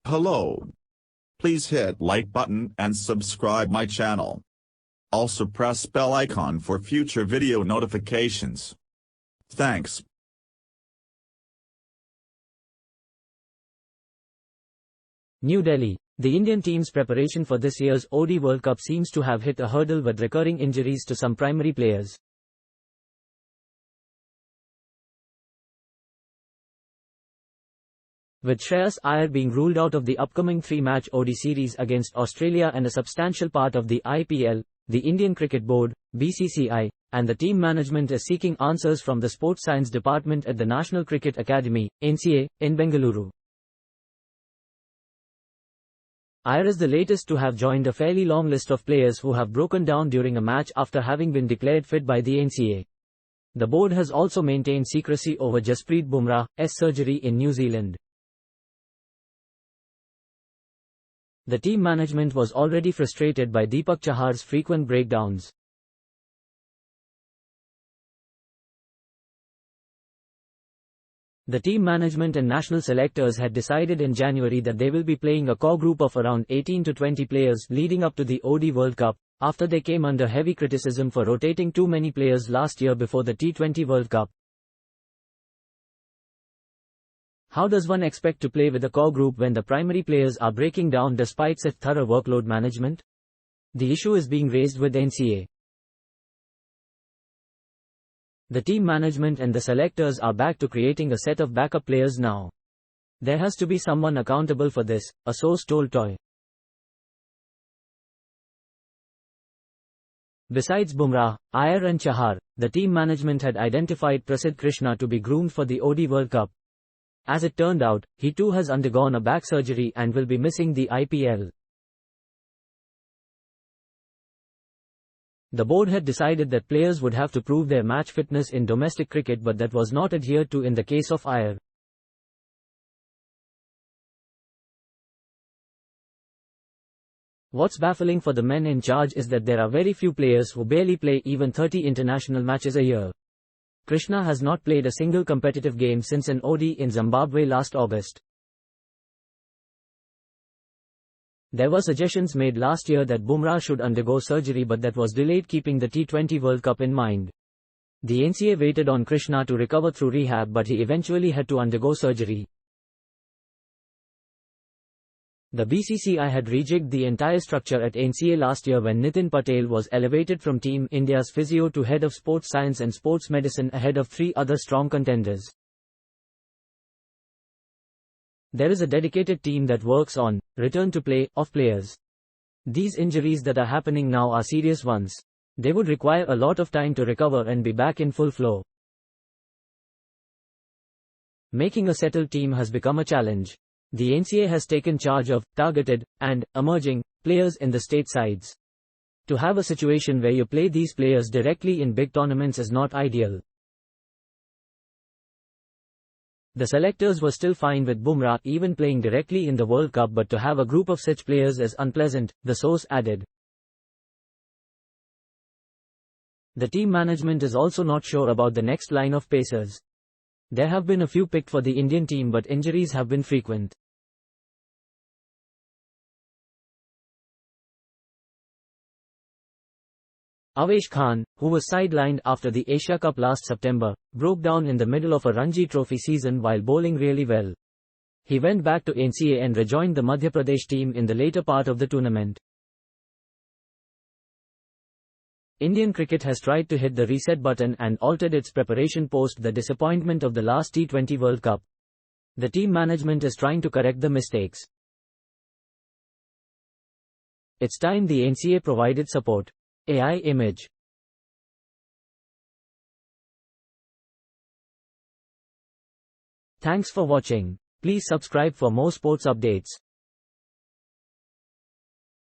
Hello. Please hit like button and subscribe my channel. Also press bell icon for future video notifications. Thanks. New Delhi. The Indian team's preparation for this year's ODI World Cup seems to have hit a hurdle with recurring injuries to some primary players. With Shreyas Iyer being ruled out of the upcoming 3-match ODI series against Australia and a substantial part of the IPL, the Indian Cricket Board, BCCI, and the team management is seeking answers from the Sports Science Department at the National Cricket Academy, NCA, in Bengaluru. Iyer is the latest to have joined a fairly long list of players who have broken down during a match after having been declared fit by the NCA. The board has also maintained secrecy over Jasprit Bumrah's surgery in New Zealand. The team management was already frustrated by Deepak Chahar's frequent breakdowns. The team management and national selectors had decided in January that they will be playing a core group of around 18 to 20 players leading up to the ODI World Cup, after they came under heavy criticism for rotating too many players last year before the T20 World Cup. How does one expect to play with a core group when the primary players are breaking down despite such thorough workload management? The issue is being raised with NCA. The team management and the selectors are back to creating a set of backup players now. There has to be someone accountable for this, a source told TOI. Besides Bumrah, Iyer and Chahar, the team management had identified Prasidh Krishna to be groomed for the ODI World Cup. As it turned out, he too has undergone a back surgery and will be missing the IPL. The board had decided that players would have to prove their match fitness in domestic cricket, but that was not adhered to in the case of Iyer. What's baffling for the men in charge is that there are very few players who barely play even 30 international matches a year. Krishna has not played a single competitive game since an ODI in Zimbabwe last August. There were suggestions made last year that Bumrah should undergo surgery, but that was delayed, keeping the T20 World Cup in mind. The NCA waited on Krishna to recover through rehab, but he eventually had to undergo surgery. The BCCI had rejigged the entire structure at NCA last year when Nitin Patel was elevated from Team India's physio to head of sports science and sports medicine ahead of 3 other strong contenders. There is a dedicated team that works on return to play of players. These injuries that are happening now are serious ones. They would require a lot of time to recover and be back in full flow. Making a settled team has become a challenge. The NCA has taken charge of targeted and emerging players in the state sides. To have a situation where you play these players directly in big tournaments is not ideal. The selectors were still fine with Bumrah even playing directly in the World Cup, but to have a group of such players is unpleasant, the source added. The team management is also not sure about the next line of pacers. There have been a few picked for the Indian team, but injuries have been frequent. Avesh Khan, who was sidelined after the Asia Cup last September, broke down in the middle of a Ranji Trophy season while bowling really well. He went back to NCA and rejoined the Madhya Pradesh team in the later part of the tournament. Indian cricket has tried to hit the reset button and altered its preparation post the disappointment of the last T20 World Cup. The team management is trying to correct the mistakes. It's time the NCA provided support. AI image. Thanks for watching. Please subscribe for more sports updates.